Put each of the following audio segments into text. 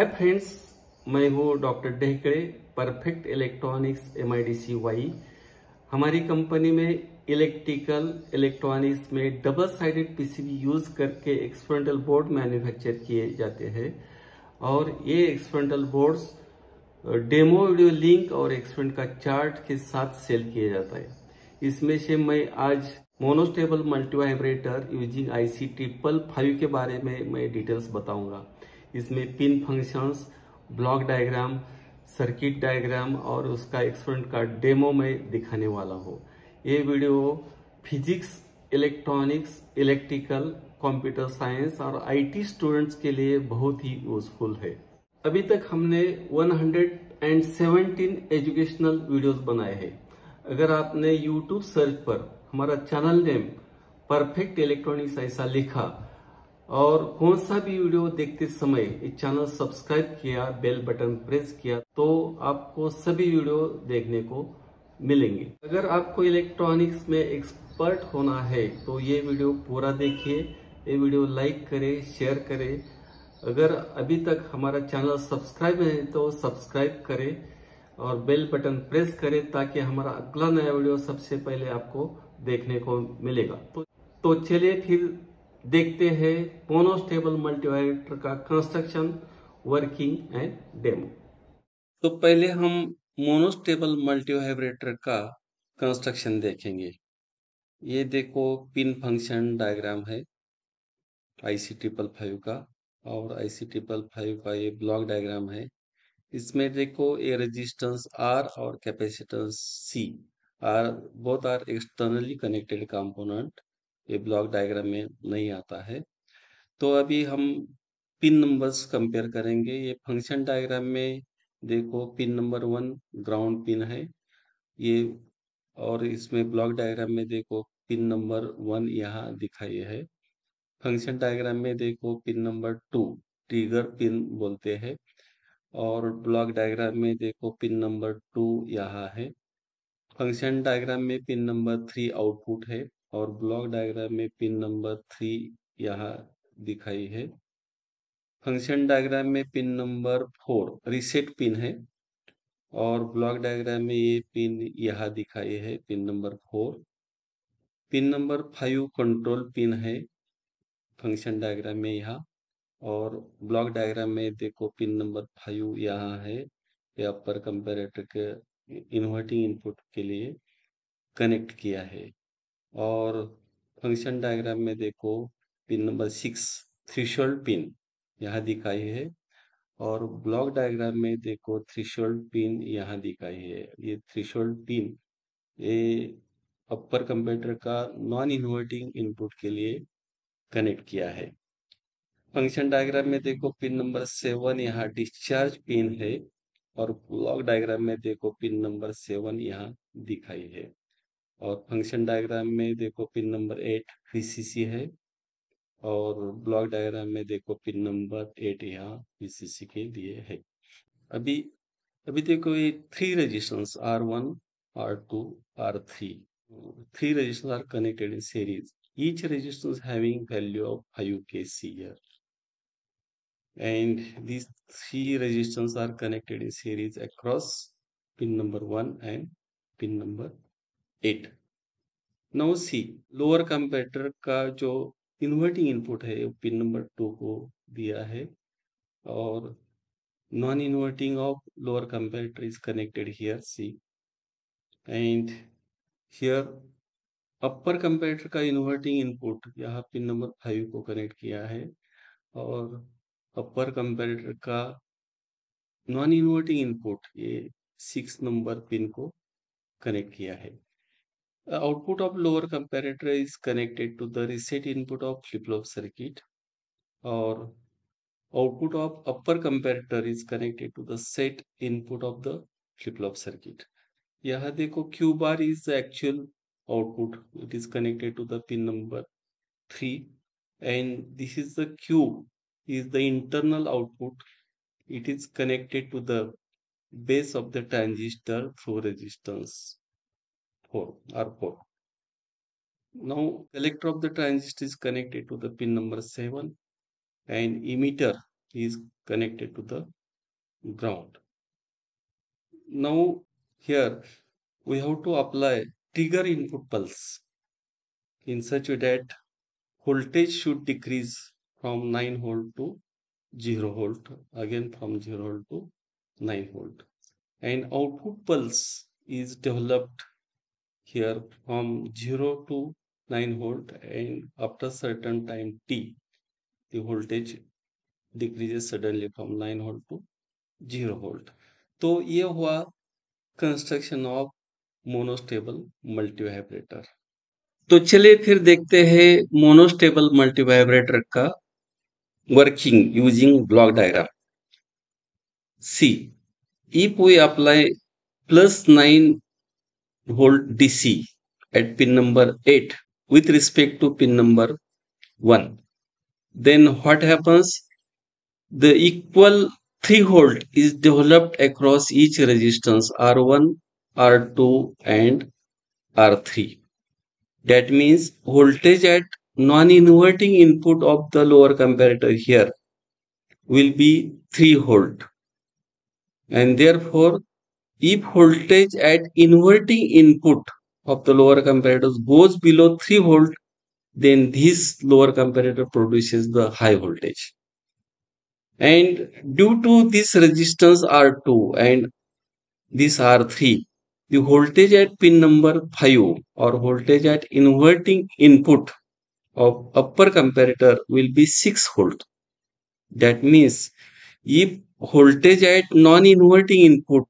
हाय friends, मैं हूं doctor Dehkade, perfect electronics MIDC Wai. हमारी कंपनी में इलेक्ट्रिकल इलेक्ट्रॉनिक्स में डबल साइडेड PCB यूज करके एक्सपेरिमेंटल बोर्ड मैन्युफैक्चर किए जाते हैं और ये experimental boards demo video link और एक्सपेरिमेंट का चार्ट के साथ सेल किया जाता है। इसमें से मैं आज मोनोस्टेबल मल्टीवाइब्रेटर यूजिंग IC 555 के बारे में मैं डिटेल्स बताऊंगा। इसमें pin functions, block diagram, circuit diagram और उसका एक्सपेरिमेंट का डेमो में दिखाने वाला हूँ। ये video physics, electronics, electrical, computer science और IT स्टूडेंट्स के लिए बहुत ही यूजफुल है। अभी तक हमने 117 एजुकेशनल वीडियोस बनाए हैं। अगर आपने YouTube सर्च पर हमारा चैनल नेम परफेक्ट इलेक्ट्रॉनिक्स ऐसा लिखा और कौन सा भी वीडियो देखते समय इस चैनल सब्सक्राइब किया, बेल बटन प्रेस किया, तो आपको सभी वीडियो देखने को मिलेंगे। अगर आपको इलेक्ट्रॉनिक्स में एक्सपर्ट होना है तो ये वीडियो पूरा देखिए। ये वीडियो लाइक करें, शेयर करें। अगर अभी तक हमारा चैनल सब्सक्राइब है तो सब्सक्राइब करें और बेल बटन प्रेस करें ताकि हमारा अगला नया वीडियो सबसे पहले आपको देखने को मिलेगा। तो चलिए फिर देखते हैं मोनोस्टेबल मल्टीवाइब्रेटर का कंस्ट्रक्शन, वर्किंग एंड डेमो। तो पहले हम मोनोस्टेबल मल्टीवाइब्रेटर का कंस्ट्रक्शन देखेंगे। ये देखो पिन फंक्शन डायग्राम है IC 555 का और IC 555 का ये ब्लॉक डायग्राम है। इसमें देखो ये रेजिस्टेंस R और capacitance C are both are externally connected component. ये ब्लॉक डायग्राम में नहीं आता है। तो अभी हम पिन नंबर्स कंपेयर करेंगे। ये फंक्शन डायग्राम में देखो पिन नंबर 1 ग्राउंड पिन है ये, और इसमें ब्लॉक डायग्राम में देखो पिन नंबर 1 यहाँ दिखाई है। फंक्शन डायग्राम में देखो पिन नंबर 2 ट्रिगर पिन बोलते हैं, और ब्लॉक डायग्राम में देखो पिन नंबर 2 यहाँ है। फंक्शन डायग्राम में पिन नंबर 3 आउटपुट है और ब्लॉक डायग्राम में पिन नंबर 3 यहाँ दिखाई है। फंक्शन डायग्राम में पिन नंबर 4 रीसेट पिन है और ब्लॉक डायग्राम में ये पिन यहाँ दिखाई है, pin number 4। Pin number 5 control pin है फंक्शन डायग्राम में यहाँ, और ब्लॉक डायग्राम में देखो पिन नंबर 5 यहाँ है। ये अपर कंपैरेटर के इन्वर्टिंग इनपुट के लिए कनेक्ट किया है। और फंक्शन डायग्राम में देखो पिन नंबर 6 थ्रेशोल्ड पिन यहाँ दिखाई है, और ब्लॉक डायग्राम में देखो थ्रेशोल्ड पिन यहाँ दिखाई है। ये थ्रेशोल्ड पिन ये अपर कंपैरेटर का नॉन इन्वर्टिंग इनपुट के लिए कनेक्ट किया है। फंक्शन डायग्राम में देखो पिन नंबर 7 यहाँ डिस्चार्ज पिन है, और ब्लॉक डायग्राम में देखो पिन नंबर 7 यहाँ दिखाई है। और फंक्शन डायग्राम में देखो पिन नंबर 8 VCC है, और ब्लॉक डायग्राम में देखो पिन नंबर 8 यहाँ VCC के लिए है। अभी अभी देखो ये 3 resistance R1, R2, R3, 3 resistors are connected in series. Each resistance having value of 5 kc here, and these 3 resistors are connected in series across pin number 1 and pin number 8. Now see, lower comparator का जो inverting input है pin number 2 को दिया है, और non inverting of lower comparator is connected here see, and here upper comparator का inverting input यहाँ pin number 5 को कनेक्ट किया है, और अपर कंपैरेटर का नॉन इन्वर्टिंग इनपुट ये 6 नंबर पिन को कनेक्ट किया है। Output of lower comparator is connected to the reset input of flip flop circuit, और output of upper comparator is connected to the set input of the flip flop circuit. यहाँ देखो Q bar is the actual output. It is connected to the pin number 3, and this is the Q is the internal output. It is connected to the base of the transistor through resistance 4 R4. Now collector of the transistor is connected to the pin number 7, and emitter is connected to the ground. Now here we have to apply trigger input pulse in such a way that voltage should decrease from 9 volt to 0 volt, again from 0 volt to 9 volt, and output pulse is developed here from 0 to 9 volt, and after certain time t the voltage decreases suddenly from 9 volt to 0 volt. तो ये हुआ construction of monostable multivibrator. तो चलिए फिर देखते हैं monostable multivibrator का working using block diagram. See, if we apply plus 9 volt DC at pin number 8 with respect to pin number 1, then what happens? The equal 3 volt is developed across each resistance R1, R2 and R3. That means voltage at non-inverting input of the lower comparator here will be 3 volt, and therefore if voltage at inverting input of the lower comparator goes below 3 volt, then this lower comparator produces the high voltage. And due to this resistance R2 and this R3, the voltage at pin number 5 or voltage at inverting input of upper comparator will be 6 volt. That means if voltage at non-inverting input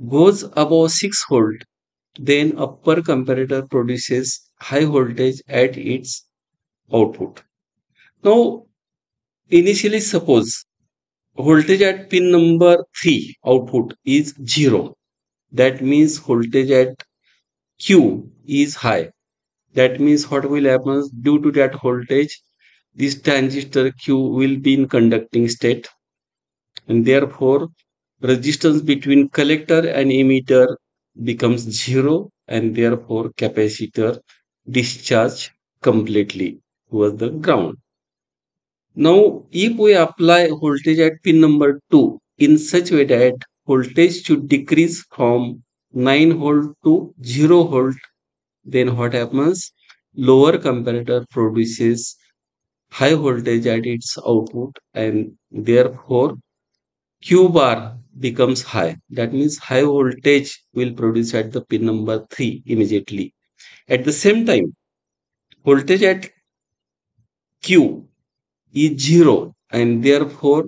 goes above 6 volt, then upper comparator produces high voltage at its output. Now, initially suppose voltage at pin number 3 output is 0. That means voltage at Q is high. That means what will happen due to that voltage, this transistor Q will be in conducting state, and therefore resistance between collector and emitter becomes 0, and therefore capacitor discharge completely towards the ground. Now if we apply voltage at pin number 2 in such way that voltage should decrease from 9 volt to 0 volt, then what happens? Lower comparator produces high voltage at its output, and therefore Q bar becomes high. That means high voltage will produce at the pin number 3 immediately. At the same time, voltage at Q is 0, and therefore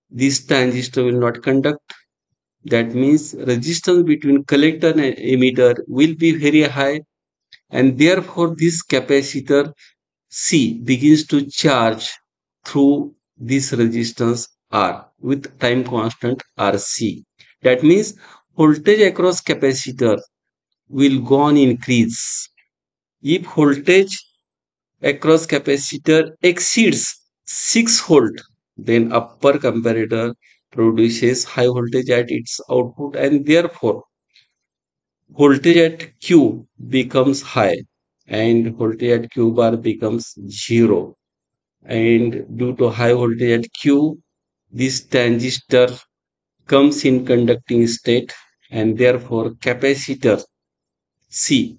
this transistor will not conduct. That means resistance between collector and emitter will be very high, and therefore this capacitor C begins to charge through this resistance R with time constant RC. That means voltage across capacitor will go on increase. If voltage across capacitor exceeds 6 volt, then upper comparator produces high voltage at its output, and therefore voltage at Q becomes high and voltage at Q bar becomes 0. And due to high voltage at Q, this transistor comes in conducting state, and therefore capacitor C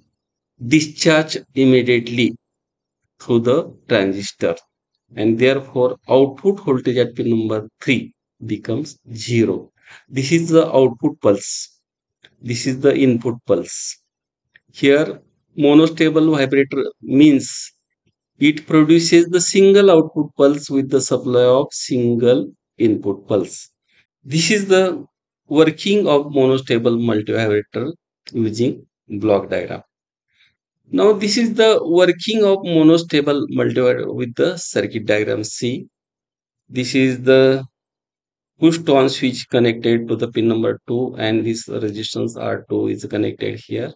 discharge immediately through the transistor, and therefore output voltage at pin number 3 becomes 0. This is the output pulse. This is the input pulse. Here monostable vibrator means it produces the single output pulse with the supply of single input pulse. This is the working of monostable multivibrator using block diagram. Now this is the working of monostable multivibrator with the circuit diagram. See, this is the push to on switch connected to the pin number 2, and this resistance R2 is connected here,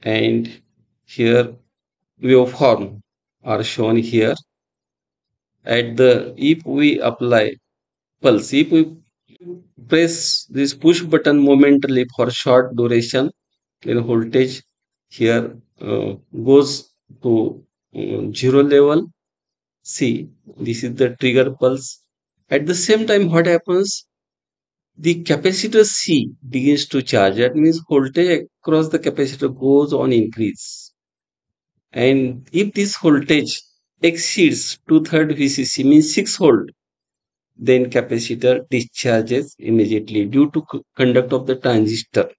and here waveform are shown here. At the if we apply pulse, if we press this push button momentarily for short duration, then voltage here goes to 0 level. See, this is the trigger pulse. At the same time, what happens? The capacitor C begins to charge. That means voltage across the capacitor goes on increase. And if this voltage exceeds 2/3 VCC, means 6 volt, then capacitor discharges immediately due to conduct of the transistor.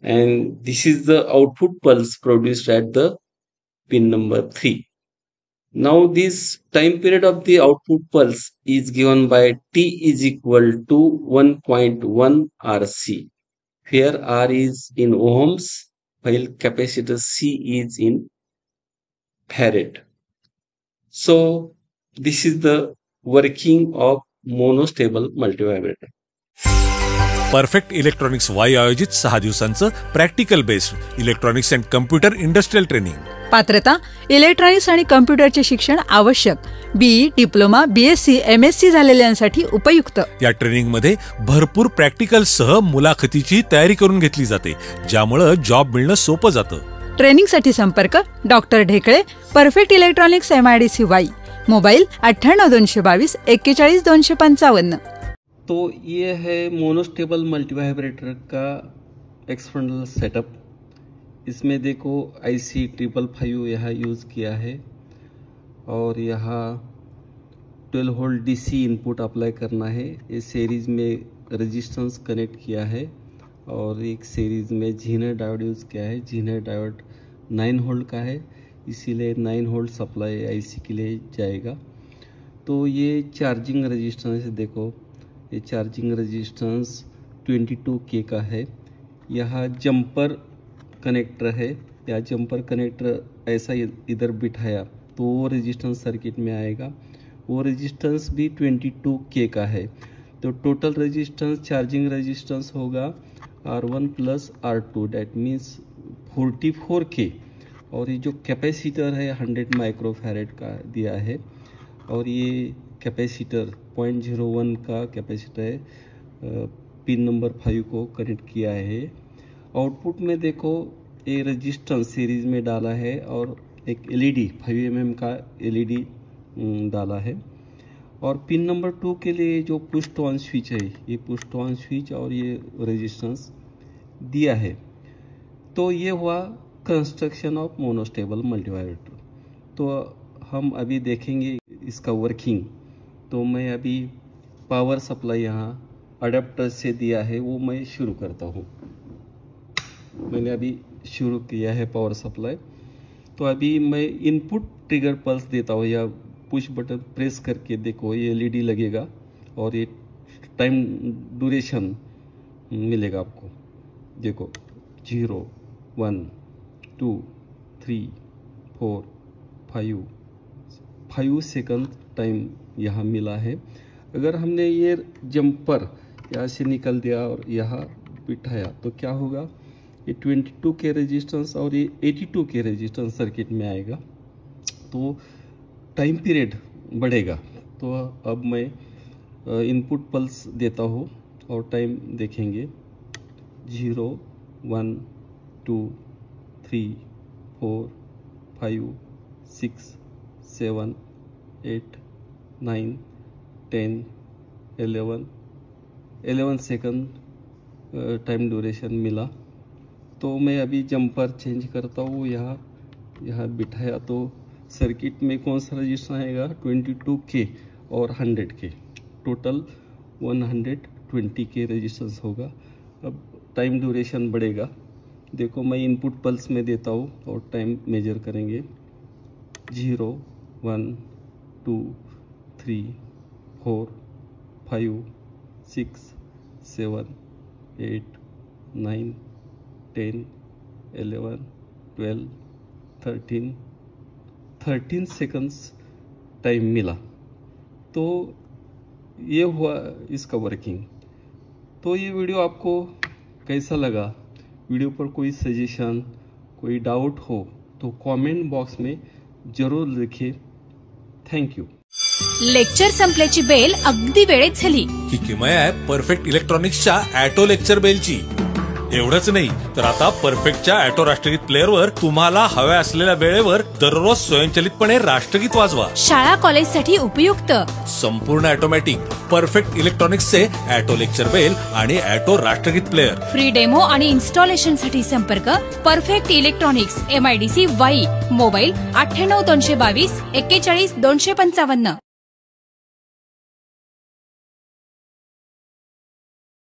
And this is the output pulse produced at the pin number 3. Now this time period of the output pulse is given by T is equal to 1.1 RC. Here R is in ohms while capacitor C is in farad. So this is the working of monostable multivibrator. Perfect electronics Wai आयोजित 6 दिवसांचं practical based electronics and computer industrial training. पात्रता electronics आणि कम्प्युटरचे शिक्षण आवश्यक. BE, diploma, BSc, MSc झालेल्यांसाठी उपयुक्त. या ट्रेनिंग मध्ये भरपूर प्रॅक्टिकल सह मुलाखतीची तयारी करून घेतली जाते, ज्यामुळे जॉब मिळणं सोपं जातं. ट्रेनिंग साठी संपर्क doctor Dhekale, perfect electronics, MIDC Wai. Mobile 98 222 41 255. तो ये है मोनोस्टेबल मल्टीवाइब्रेटर का एक्सटर्नल सेटअप. इसमें देखो IC 555 यहाँ यूज़ किया है और यहाँ 12 वोल्ट DC इनपुट अप्लाई करना है. ये सीरीज में रेजिस्टेंस कनेक्ट किया है और एक सीरीज में झीनर डायोड यूज़ किया है. झीनर डायोड 9 वोल्ट का है, इसीलिए 9 वोल्ट सप्लाई IC के लिए जाएगा. तो ये चार्जिंग रेजिस्टेंस देखो, ये चार्जिंग रेजिस्टेंस 22K का है. यहाँ जंपर कनेक्टर है, या जंपर कनेक्टर ऐसा इधर बिठाया तो वो रेजिस्टेंस सर्किट में आएगा. वो रेजिस्टेंस भी 22K का है. तो टोटल रेजिस्टेंस चार्जिंग रेजिस्टेंस होगा R1 plus R2, that means 44K. और ये जो कैपेसिटर है 100 माइक्रोफैरेड का दिया है और ये कैपेसिटर 0.01 का कैपेसिटर है. पिन नंबर 5 को कनेक्ट किया है. आउटपुट में देखो ये रेजिस्टेंस सीरीज में डाला है और एक LED 5 mm का LED डाला है. और पिन नंबर 2 के लिए जो पुश टू ऑन स्विच है, ये पुश टू ऑन स्विच और ये रेजिस्टेंस दिया है. तो ये हुआ कंस्ट्रक्शन ऑफ मोनोस्टेबल मल्टीवाइब्रेटर. तो हम अभी देखेंगे इसका वर्किंग. तो मैं अभी पावर सप्लाई यहाँ अडेप्टर से दिया है, वो मैं शुरू करता हूँ. मैंने अभी शुरू किया है पावर सप्लाई. तो अभी मैं इनपुट ट्रिगर पल्स देता हूँ, या पुश बटन प्रेस करके देखो ये LED लगेगा और ये टाइम ड्यूरेशन मिलेगा आपको. देखो 0 1 2 3 4 5 सेकंड टाइम यहाँ मिला है. अगर हमने ये जंपर यहाँ से निकल दिया और यहाँ बिठाया तो क्या होगा, ये 22K रेजिस्टेंस और ये 82K रेजिस्टेंस सर्किट में आएगा. तो टाइम पीरियड बढ़ेगा. तो अब मैं इनपुट पल्स देता हूँ और टाइम देखेंगे. 0 1 2 3 4 5 6 7 8 9 10 11 सेकंड टाइम ड्यूरेशन मिला. तो मैं अभी जंपर चेंज करता हूँ. यहाँ बिठाया तो सर्किट में कौन सा रजिस्टर आएगा, 22K और 100K, टोटल 120K रेजिस्टेंस होगा. अब टाइम ड्यूरेशन बढ़ेगा. देखो मैं इनपुट पल्स में देता हूँ और टाइम मेजर करेंगे. 0 1 2 3 4 5 6 7 8 9 10 11 12 13 सेकंड्स टाइम मिला. तो ये हुआ इसका वर्किंग. तो ये वीडियो आपको कैसा लगा? वीडियो पर कोई सजेशन, कोई डाउट हो तो कमेंट बॉक्स में जरूर लिखिए. Thank you. लेक्चर संपल्याची बेल अगदी वेळेत झाली. ही किमया आहे परफेक्ट इलेक्ट्रॉनिक्सच्या ॲटो लेक्चर बेलची. एवढंच नाही तर आता परफेक्टच्या ऑटो राष्ट्रगीत प्लेअरवर तुम्हाला हव्या असलेल्या वेळेवर दररोज स्वयंचलितपणे राष्ट्रगीत वाजवा. शाळा कॉलेजसाठी उपयुक्त संपूर्ण ऑटोमॅटिक परफेक्ट इलेक्ट्रॉनिक्सचे ऑटो लेक्चर बेल आणि ऑटो राष्ट्रगीत प्लेअर. फ्री डेमो आणि इन्स्टॉलेशन साठी संपर्क perfect electronics MIDC Wai. Mobile 98 222 41 255.